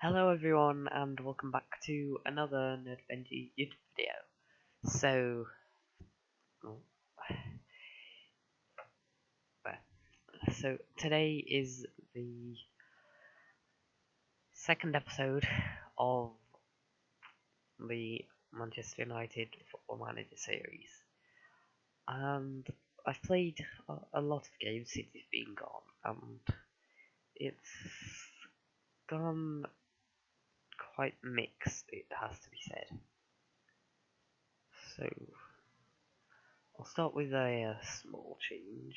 Hello everyone and welcome back to another NerdBenji YouTube video. So, oh, today is the second episode of the Manchester United Football Manager series. And I've played a lot of games since it's been gone, and it's gone quite mixed, it has to be said. So, I'll start with a small change.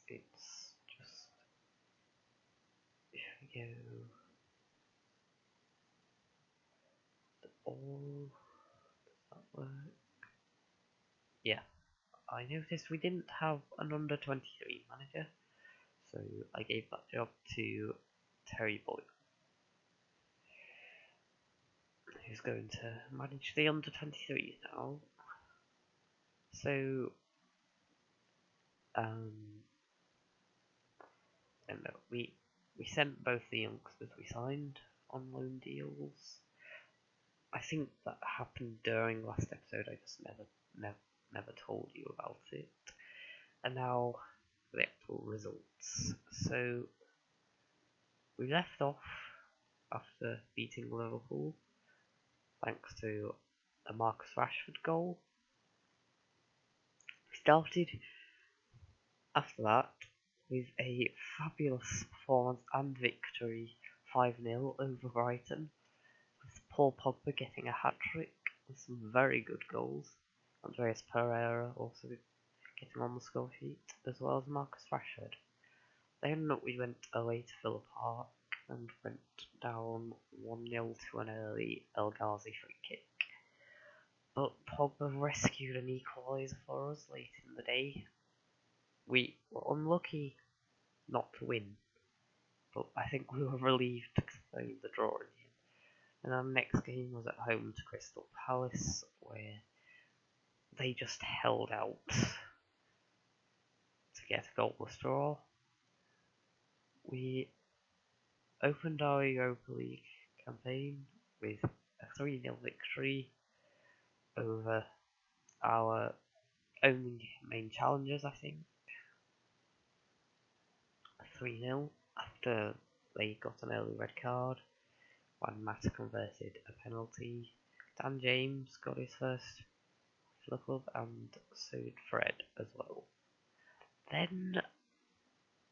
It's just, if we go, the ball, does that work? Yeah, I noticed we didn't have an under 23 manager, so I gave that job to Terry Boyle, who's going to manage the under 23 now. So, and we sent both the youngsters we signed on loan deals. I think that happened during last episode. I just never told you about it. And now the actual results. So we left off after beating Liverpool, thanks to a Marcus Rashford goal. We started after that with a fabulous performance and victory, 5-0 over Brighton, with Paul Pogba getting a hat-trick with some very good goals. Andreas Pereira also getting on the score sheet, as well as Marcus Rashford. Then we went away to Villa Park and went down 1-0 to an early El Ghazi free kick. But Pogba rescued an equaliser for us late in the day. We were unlucky not to win, but I think we were relieved to claim the draw in the end. And our next game was at home to Crystal Palace, where they just held out to get a goalless draw. We opened our Europa League campaign with a 3-0 victory over our only main challengers, I think. 3-0 after they got an early red card when Matt converted a penalty. Dan James got his first for the club, and so did Fred as well. Then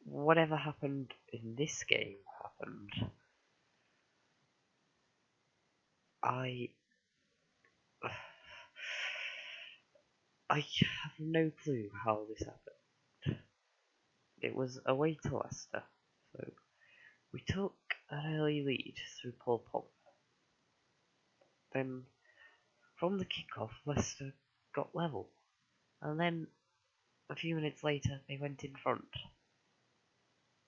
whatever happened in this game happened. I have no clue how this happened. It was away to Leicester, so we took an early lead through Paul Pogba. Then, from the kickoff, Leicester got level, and then a few minutes later they went in front.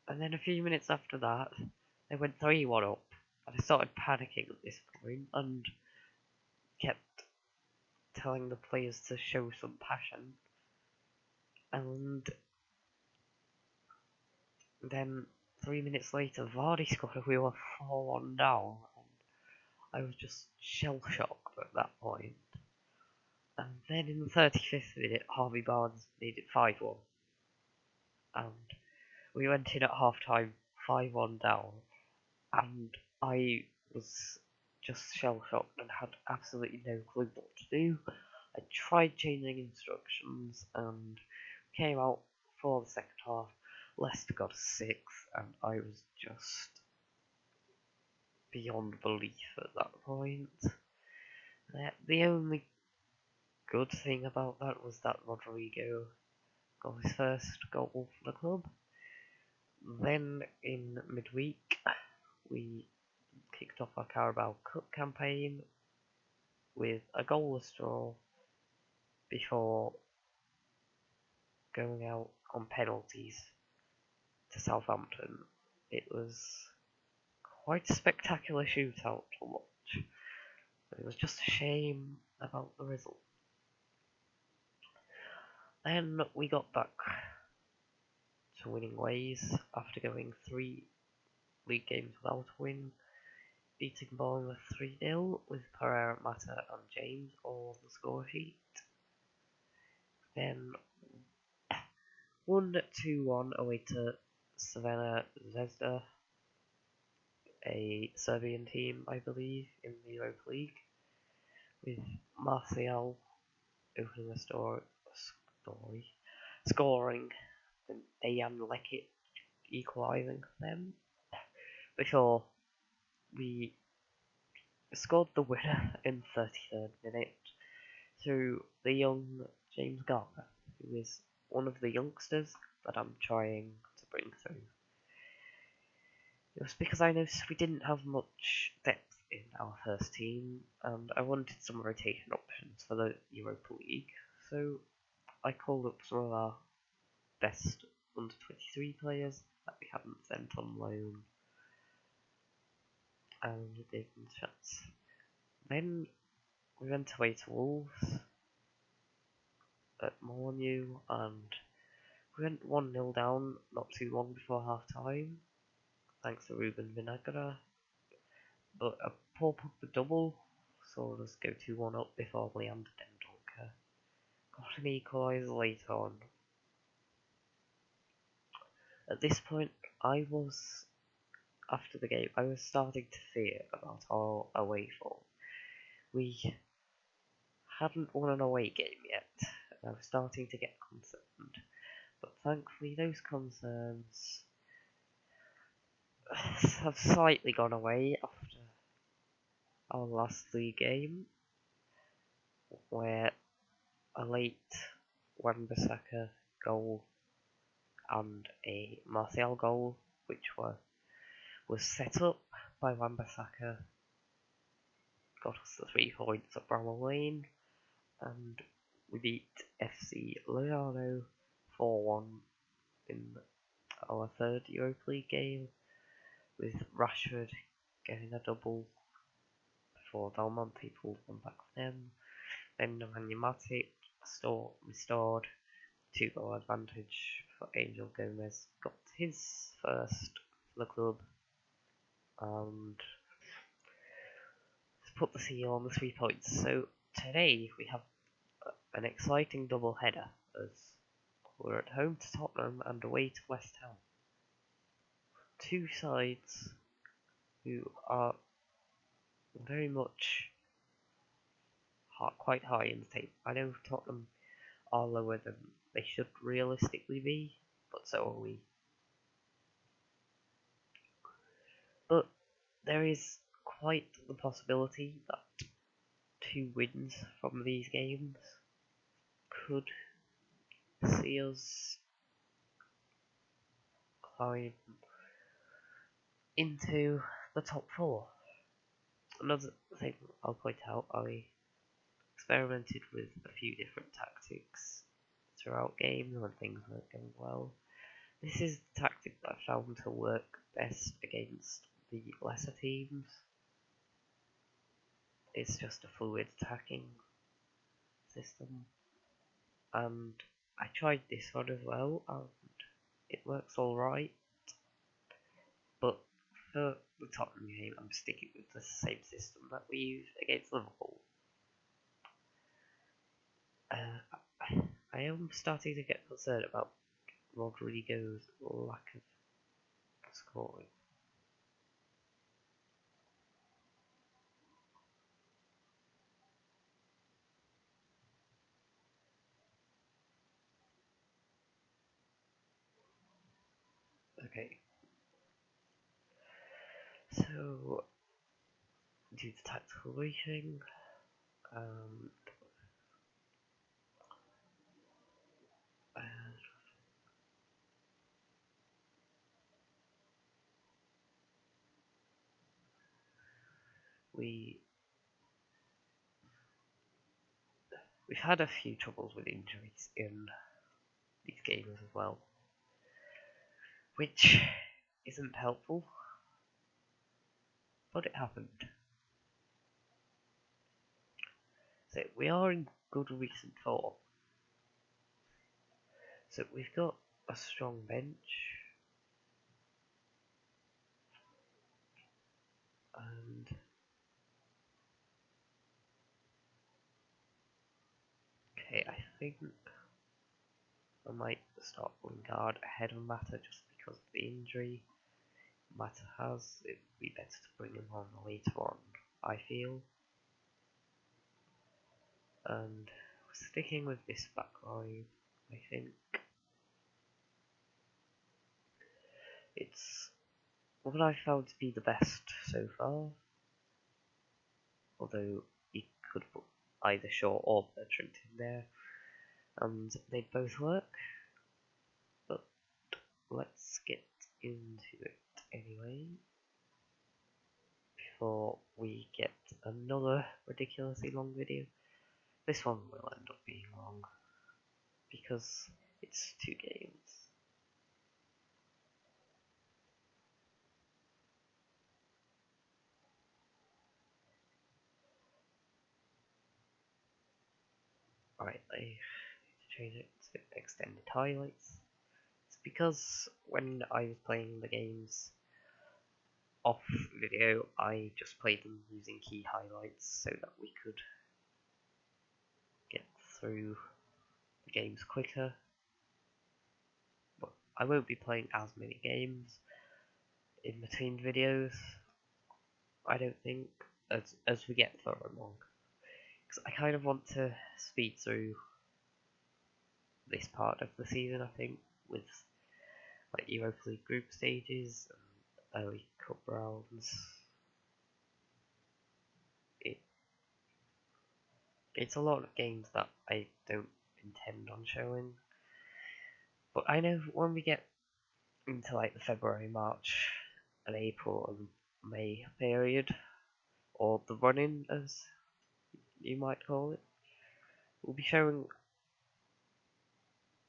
And then a few minutes after that, they went 3-1 up, and I started panicking at this point and kept telling the players to show some passion. And then 3 minutes later, Vardy scored and we were 4-1 down. And I was just shell-shocked at that point. And then in the 35th minute, Harvey Barnes made it 5-1. And we went in at half-time 5-1 down. And I was just shell-shocked and had absolutely no clue what to do. I tried changing instructions and came out for the second half. Leicester got a 6, and I was just beyond belief at that point. The only good thing about that was that Rodrigo got his first goal for the club. Then in midweek, we kicked off our Carabao Cup campaign with a goalless draw before going out on penalties to Southampton. It was quite a spectacular shootout to watch. It was just a shame about the result. Then we got back to winning ways after going 3 league games without a win. beating Bournemouth 3-0 with Pereira, Mata and James on the score sheet. Then 1-2-1 away to Crvena Zvezda, a Serbian team, I believe, in the Europa League, with Martial opening the scoring, and Dejan Lekic equalising for them, before we scored the winner in the 33rd minute through the young James Garner, who is one of the youngsters that I'm trying to bring through. It was because I noticed we didn't have much depth in our first team, and I wanted some rotation options for the Europa League, so I called up some of our best under 23 players that we hadn't sent on loan, and gave them a chance. Then we went away to Wolves at Molineux, and we went 1-0 down not too long before half time, thanks to Ruben Vinagre. But a Paul Pogba double saw us go 2-1 up before Leander Dendoncker got an equaliser later on. At this point, after the game, I was starting to fear about our away form. We hadn't won an away game yet, and I was starting to get concerned. But thankfully, those concerns have slightly gone away after our last league game, where a late Wan-Bissaka goal and a Martial goal, which was set up by Wan-Bissaka, got us the 3 points at Bramall Lane, and we beat FC Lojarno 4-1 in our third Europa League game, with Rashford getting a double before Dalmonte pulled one back for them. Then Nemanja Matic restored 2-goal advantage for Angel Gomez, got his first for the club, and put the seal on the 3 points. So today we have an exciting double header, as we're at home to Tottenham and away to West Ham. 2 sides who are very much quite high in the table. I know Tottenham are lower than they should realistically be, but so are we. But there is quite the possibility that 2 wins from these games could see us climb into the top 4. Another thing I'll point out, I experimented with a few different tactics throughout games when things weren't going well. This is the tactic that I found to work best against the lesser teams. It's just a fluid attacking system, and I tried this one as well, and it works alright, but for the Tottenham game I'm sticking with the same system that we used against Liverpool. I am starting to get concerned about Rodrigo's lack of scoring. Okay, so do the tactical briefing, and we've had a few troubles with injuries in these games as well, which isn't helpful, but it happened. So we are in good recent form. So we've got a strong bench, and And okay, I think I might start Lingard ahead of Mata just because of the injury Mata has. It would be better to bring him on later on, I feel. And sticking with this backline, I think it's what I found to be the best so far. Although you could put either Shaw or Bertrand in there, and they both work. But let's get into it anyway, before we get another ridiculously long video. This one will end up being long, because it's 2 games. Alright, I need to change it to extended highlights. It's because when I was playing the games off video, I just played them using key highlights so that we could get through the games quicker. But I won't be playing as many games in between videos, I don't think, as we get further along. Because I kind of want to speed through this part of the season, I think, with like Europa League group stages and early cup rounds. It's a lot of games that I don't intend on showing, but I know when we get into like the February, March, and April and May period, or the run-in as you might call it, we'll be showing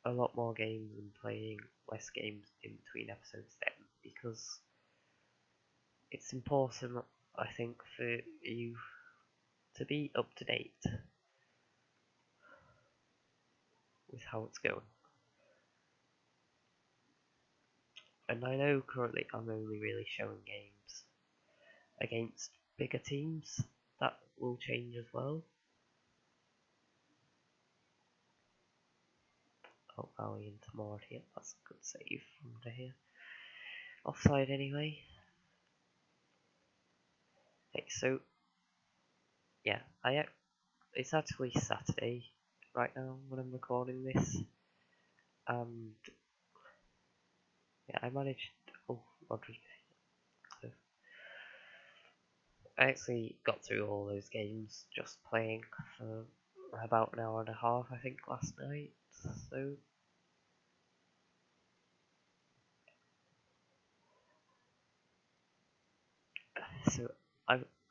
a lot more games and playing less games in between episodes then, because it's important, I think, for you to be up to date with how it's going. And I know currently I'm only really showing games against bigger teams. That will change as well. Oh, Ali into Morty, that's a good save from De Gea. Offside anyway. Okay, so yeah, it's actually Saturday right now when I'm recording this, and yeah, I managed. Oh, Rodriguez. I actually got through all those games just playing for about an hour and a half, I think, last night. So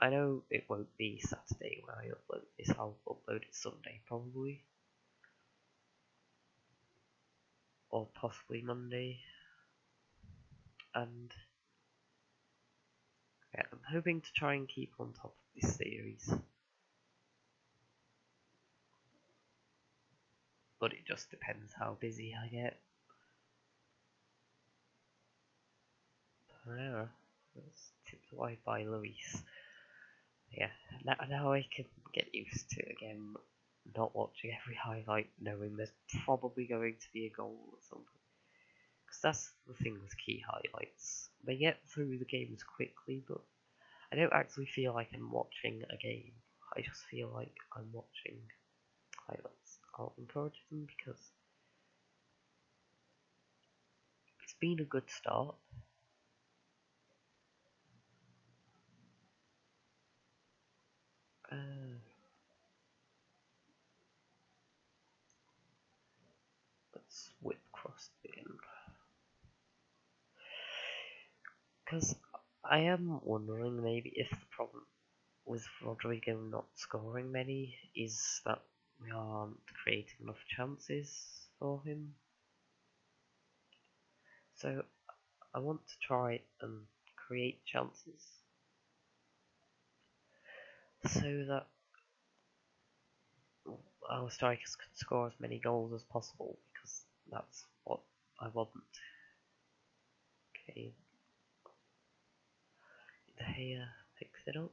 I know it won't be Saturday when I upload this. I'll upload it Sunday probably, or possibly Monday. And yeah, I'm hoping to try and keep on top of this series, but it just depends how busy I get. Yeah, that's tipped wide by Luis. Yeah, now I can get used to again not watching every highlight, knowing there's probably going to be a goal or something. Because that's the thing with key highlights. They get through the games quickly, but I don't actually feel like I'm watching a game. I just feel like I'm watching highlights. I'll encourage them because it's been a good start. Let's whip across the end. Because I am wondering maybe if the problem with Rodrigo not scoring many is that we aren't creating enough chances for him. So I want to try and create chances so that our strikers can score as many goals as possible, because that's what I want. Okay, here, picks it up.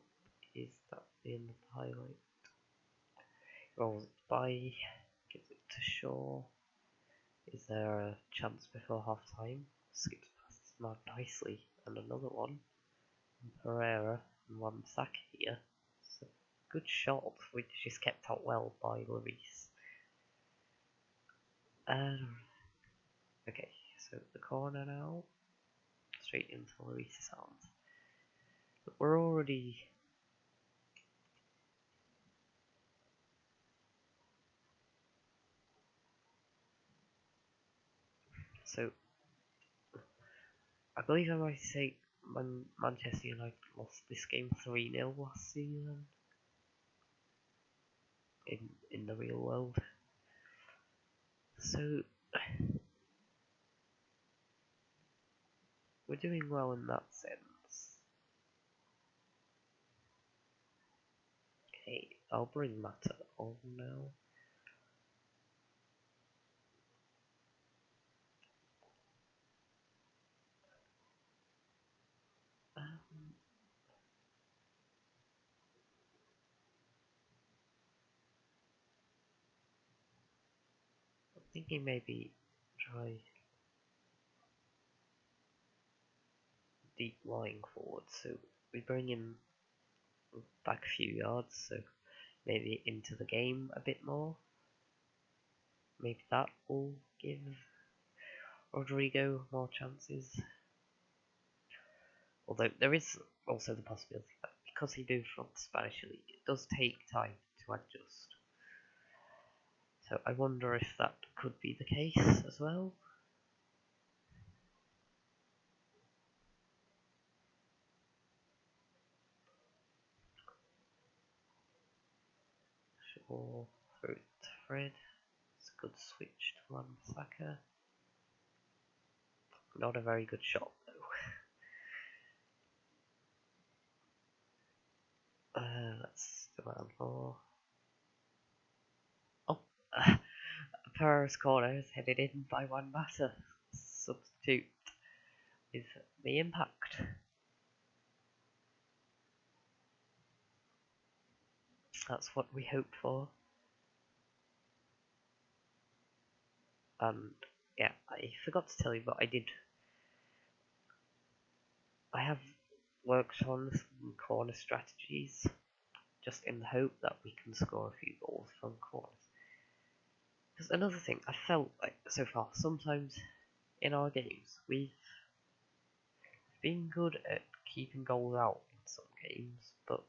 Is that the end of the highlight? Rolls it by, gives it to Shaw. Is there a chance before half time? Skips past Smart nicely, and another one. And Pereira and one sack here. So good shot, which is kept out well by Lloris. Okay, so the corner now, straight into Lloris' arms. But we're already. So I believe I might say Manchester United lost this game 3-0 last season in the real world. So we're doing well in that sense. Okay, I'll bring Mata on now. I'm thinking maybe try deep lying forward, so we bring him back a few yards, so maybe into the game a bit more. Maybe that will give Rodrigo more chances. Although there is also the possibility that because he moved from the Spanish league, it does take time to adjust. So I wonder if that could be the case as well. Sure, through to Fred. It's a good switch to Wan-Bissaka. Not a very good shot though. Let's demand more. Oh, Pereira's corner is headed in by one batter. Substitute is the impact. That's what we hoped for. And yeah, I forgot to tell you, but I have worked on some corner strategies just in the hope that we can score a few goals from corners. Because another thing, I felt like so far, sometimes in our games, we've been good at keeping goals out in some games, but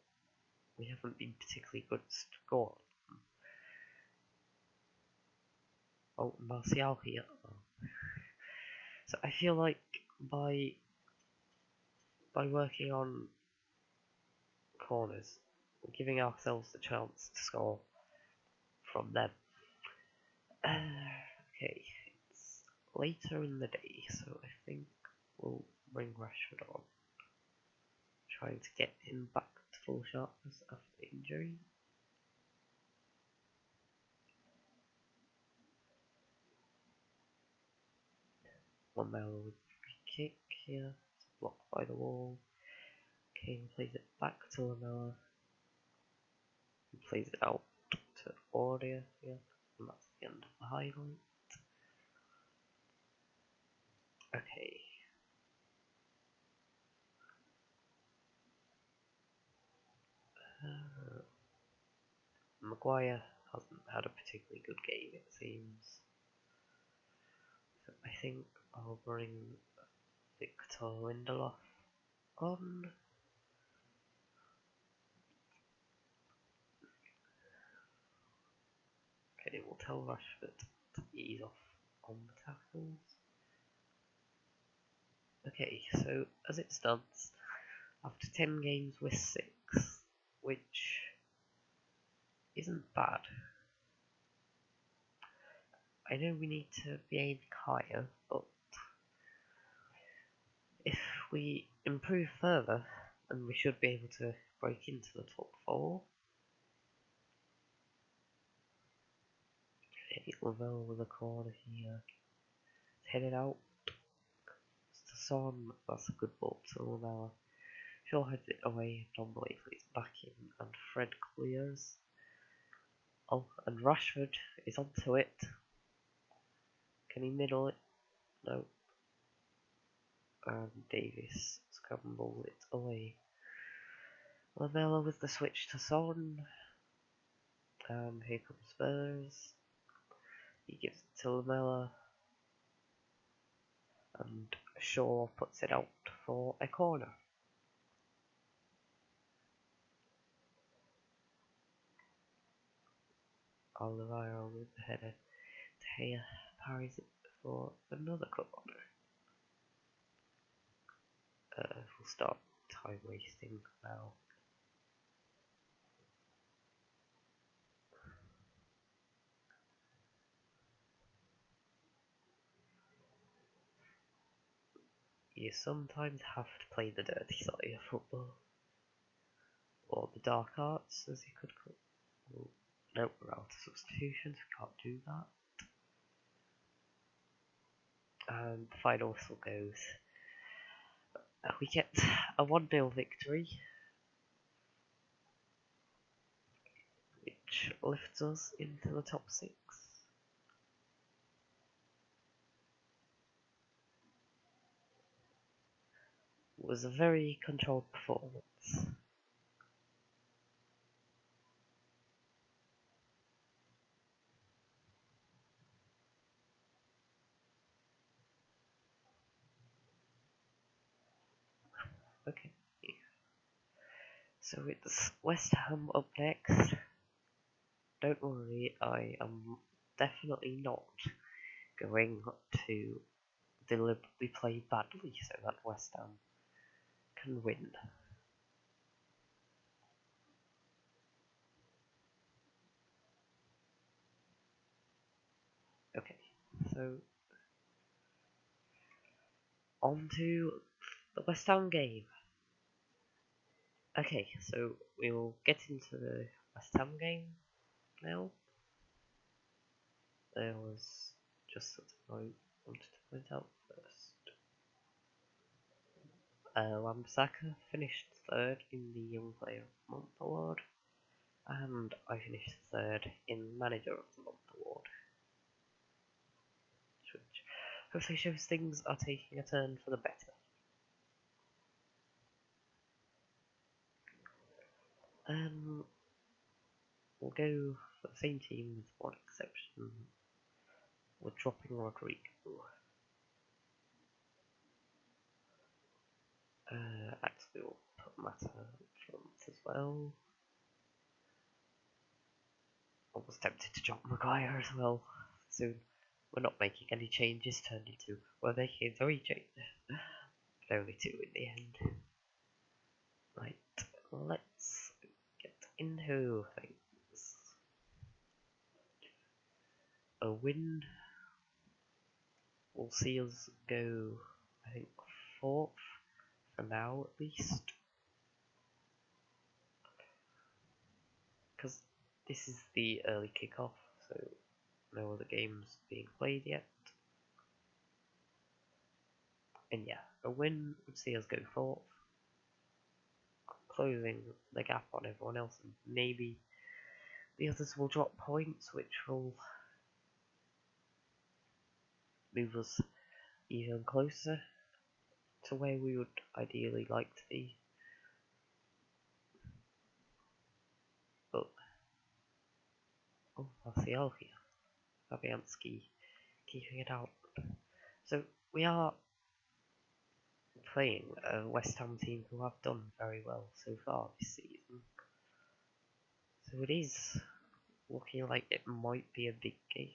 we haven't been particularly good at scoring. Oh, Martial here. So I feel like by working on corners, we're giving ourselves the chance to score from them. Okay, it's later in the day, so I think we'll bring Rashford on. Trying to get him back to full sharpness after injury. One now with free kick here. It's blocked by the wall. Kane plays it back to Lamella. He plays it out to Aurea here. And that's the end of the highlight. Okay. Maguire hasn't had a particularly good game, it seems. So I think I'll bring Victor Lindelof on. Okay, we'll tell Rashford to ease off on the tackles. Okay, so as it stands, after 10 games we're 6th, which isn't bad. I know we need to be aiming higher, but if we improve further, then we should be able to break into the top 4. Okay, Lavelle with a corner here. It's headed out. It's to Son, that's a good ball to Lamella. Shaw heads it away, Don plays back in, and Fred clears. Oh, and Rashford is onto it. Can he middle it? No. And Davis scrambles it away. Lamella with the switch to Son. And here comes Spurs. He gives it to Lamella. And Shaw puts it out for a corner. Alderweireld with the header. De Gea parries it for another corner. We'll start time wasting now. You sometimes have to play the dirty side of football. Or the dark arts, as you could call it. Oh, nope, we're out of substitutions, we can't do that. And the final whistle goes. We get a 1-0 victory, which lifts us into the top 6. It was a very controlled performance. Okay. So it's West Ham up next. Don't worry, I am definitely not going to deliberately play badly so that West Ham can win. Okay, so on to the West Ham game. Okay, so we will get into the West Ham game now. There was just something I wanted to point out first. Wan-Bissaka finished third in the Young Player of the Month award, and I finished third in Manager of the Month award, which hopefully shows things are taking a turn for the better. We'll go for the same team with one exception. We're dropping Rodrigo. Actually, we'll put Mata up front as well. I was tempted to drop Maguire as well soon. We're not making any changes, turned into we're making 3 changes. But only 2 in the end. Right, let's get into things. A win will see us go, I think, 4th for now at least. Because this is the early kickoff, so no other games being played yet. And yeah, a win would see us go 4th, closing the gap on everyone else, and maybe the others will drop points, which will move us even closer to where we would ideally like to be. But oh, Martial here, Fabianski keeping it out. So we are playing a West Ham team who have done very well so far this season. So it is looking like it might be a big game.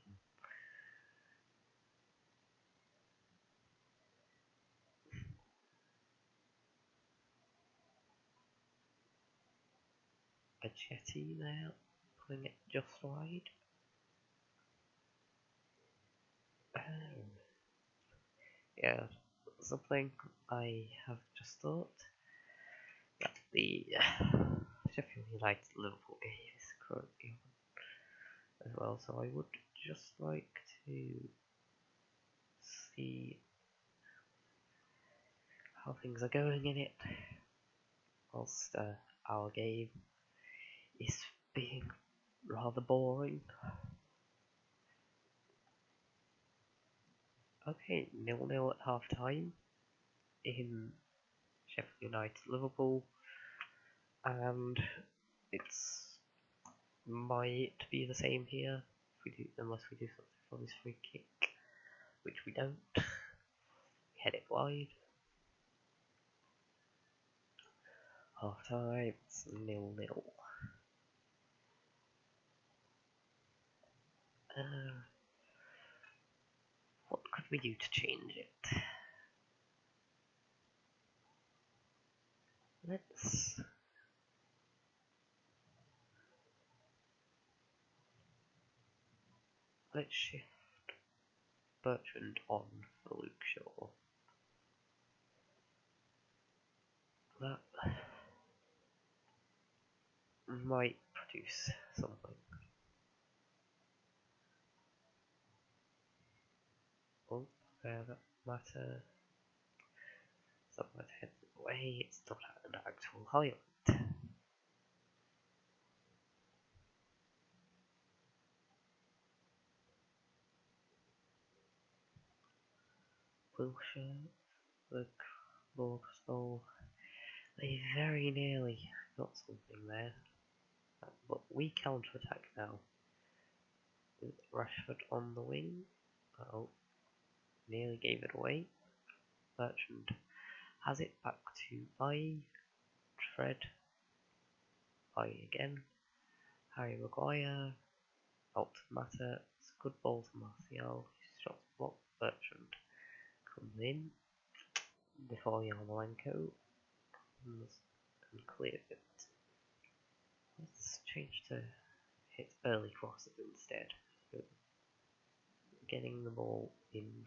A Jetty there, putting it just wide. Yeah, something I have just thought that the Sheffield United Liverpool game is currently on as well, so I would just like to see how things are going in it. whilst our game is being rather boring. Okay, 0-0 at half time in Sheffield United Liverpool, and it's might be the same here unless we do something for this free kick, which we don't. Head it wide. Half time, it's 0-0. What could we do to change it? Let's shift Bertrand on for Luke Shaw. That might produce something. Oh, that matter. Someone heads away. It's not an actual highlight. Wilshire, the Borgstall. They very nearly got something there. But we counter-attack now. With Rashford on the wing. Oh, nearly gave it away. Bertrand has it back to Bailly. Fred. Bailly again. Harry Maguire. Out to Mata. It's a good ball to Martial. Shot blocked. Bertrand comes in before Yarmolenko comes and clears it. Let's change to hit early crosses instead. So getting the ball in.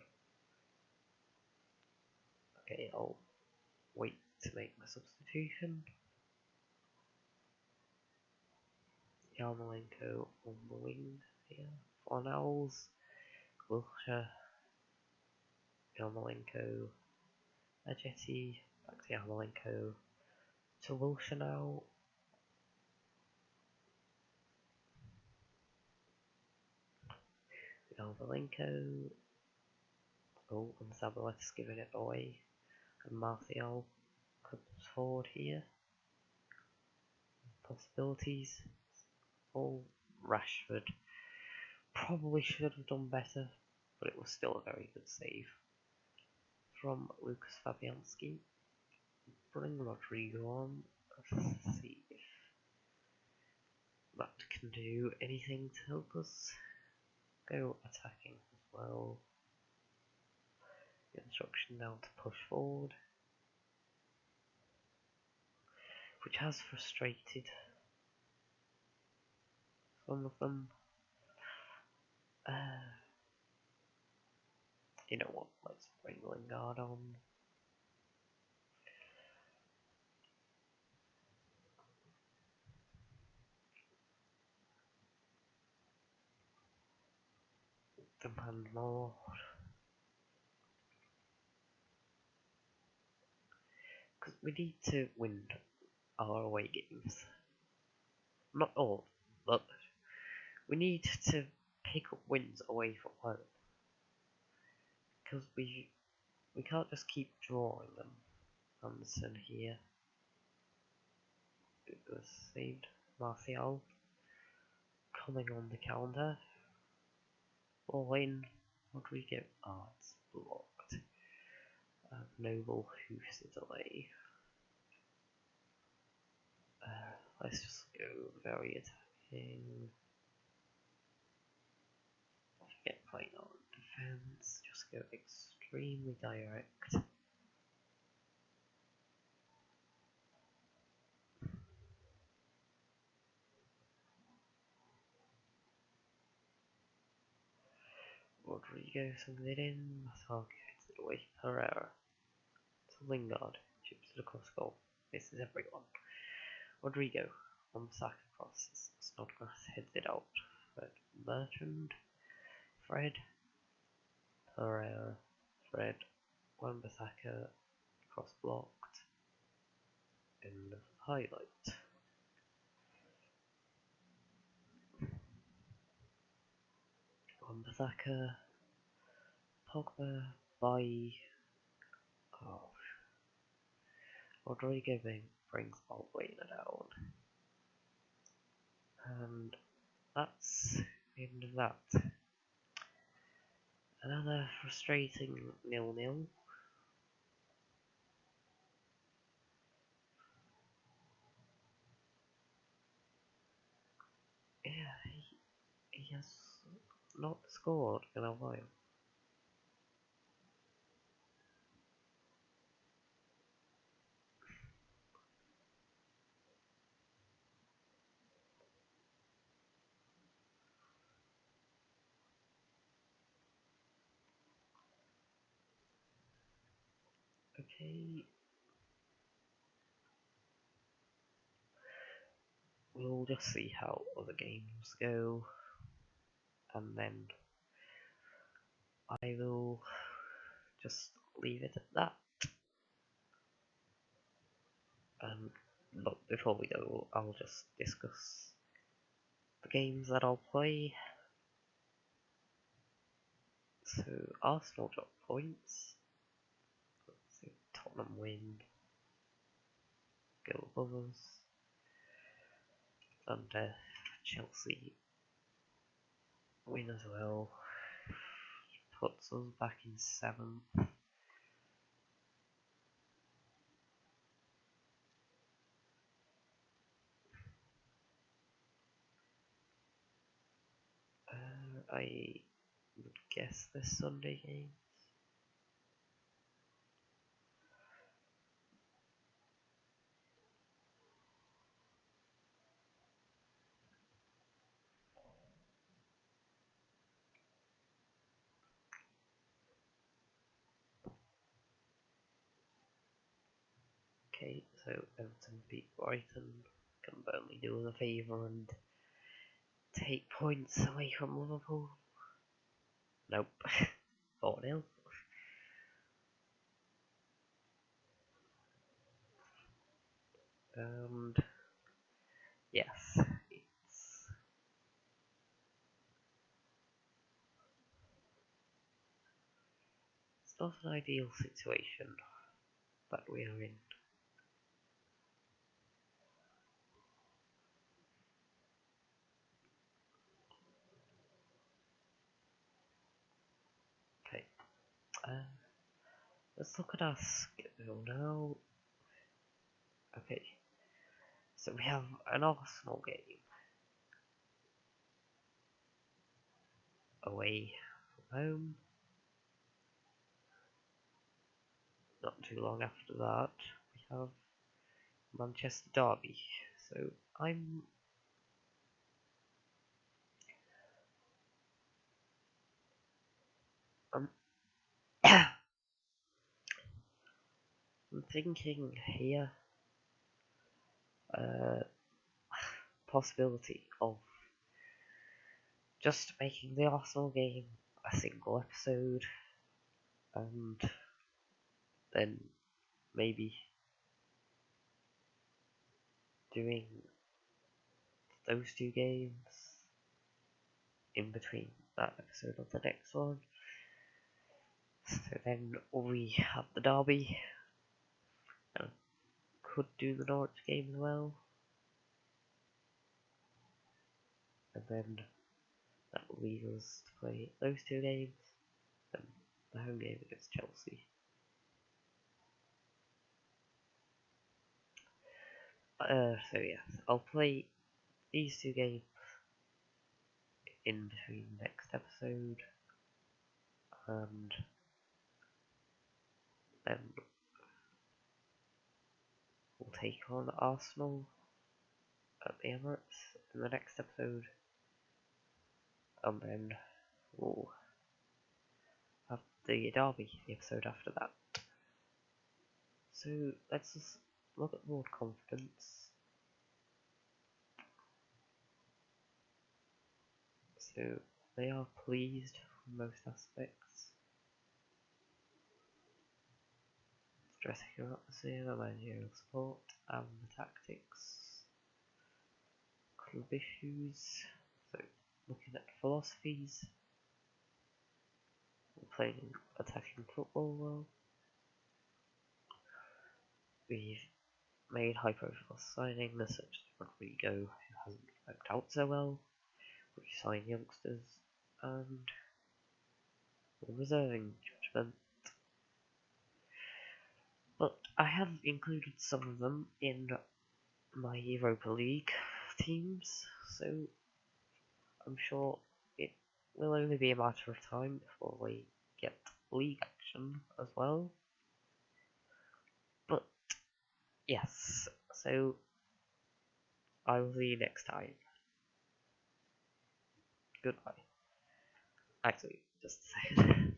Okay, I'll wait to make my substitution. Yarmolenko on the wing here for Owls. Wilshire, Yarmolenko, Ajeti, back to Yarmolenko, to Wilshire now. Yarmolenko, oh, and Zabalet's giving it away, and Martial comes forward here. Possibilities. Oh, Rashford probably should have done better, but it was still a very good save from Lucas Fabianski. Bring Rodrigo on. Let's see if that can do anything to help us. Go attacking as well. The instruction now to push forward, which has frustrated some of them. You know what, let's bring Lingard on. Demand more. Because we need to win our away games. Not all, but we need to pick up wins away from home. Because we can't just keep drawing them. Anderson here. It was saved. Martial coming on the counter. Ball in. Rodrigo. Ah, it's blocked. Noble hoofs it away. Let's just go very attacking. Forget playing on defense. Just go extremely direct. Rodrigo sends it in. Massal gets it away. Herrera to Lingard. Chips it across goal. This is everyone. Rodrigo on the sack crosses. Snodgrass heads it out. Bertrand. Fred. Herrera. Fred. Wan-Bissaka. Cross blocked. End of highlight. Wan-Bissaka, Pogba, by oh, Rodrigo brings Balbuena down, and that's the end of that. Another frustrating 0-0. Yeah, he has not scored in a while. Okay, we'll just see how other games go, and then I will just leave it at that. But before we go, I'll just discuss the games that I'll play. So Arsenal drop points. So Tottenham win, go above us, and Chelsea win as well. Puts us back in 7th. I would guess this Sunday game. Okay, so Everton beat Brighton. Can Burnley do us a favour and take points away from Liverpool? Nope. 4-0. And yes, it's not an ideal situation that we are in. Okay, let's look at our schedule now. Okay, so we have an Arsenal game away from home. Not too long after that, we have Manchester Derby. So I'm I'm thinking here possibility of just making the Arsenal game a single episode, and then maybe doing those two games in between that episode of the next one. So then we have the Derby, and could do the Norwich game as well, and then that will leave us to play those two games, and the home game against Chelsea. So yeah, I'll play these two games in between the next episode, and then we'll take on Arsenal at the Emirates in the next episode, and then we'll have the Derby the episode after that. So let's just look at board confidence. So they are pleased from most aspects. Dressing room atmosphere, the managerial support, and the tactics. Club issues. So, looking at philosophies. We're playing attacking football well. We've made high-profile signings such as Rodrigo, who hasn't worked out so well. We signed youngsters, and we're reserving judgment. But I have included some of them in my Europa League teams, so I'm sure it will only be a matter of time before we get league action as well. But yes, so I will see you next time. Goodbye. Actually, just a second.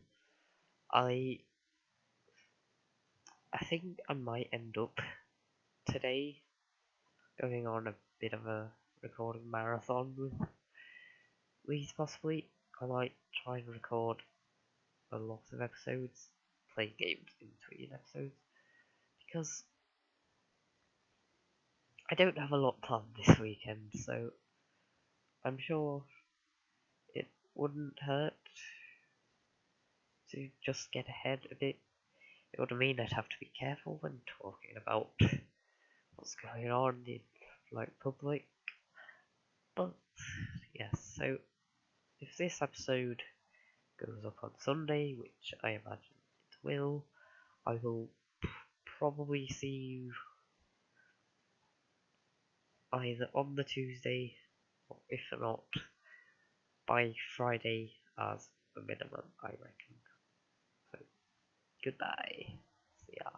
I think I might end up today going on a bit of a recording marathon with these possibly. I might try and record a lot of episodes, play games in between episodes, because I don't have a lot planned this weekend, so I'm sure it wouldn't hurt to just get ahead a bit. It would mean I'd have to be careful when talking about what's going on in public. But yes, so if this episode goes up on Sunday, which I imagine it will, I will probably see you either on the Tuesday, or if not, by Friday as a minimum, I reckon. So, goodbye. See ya.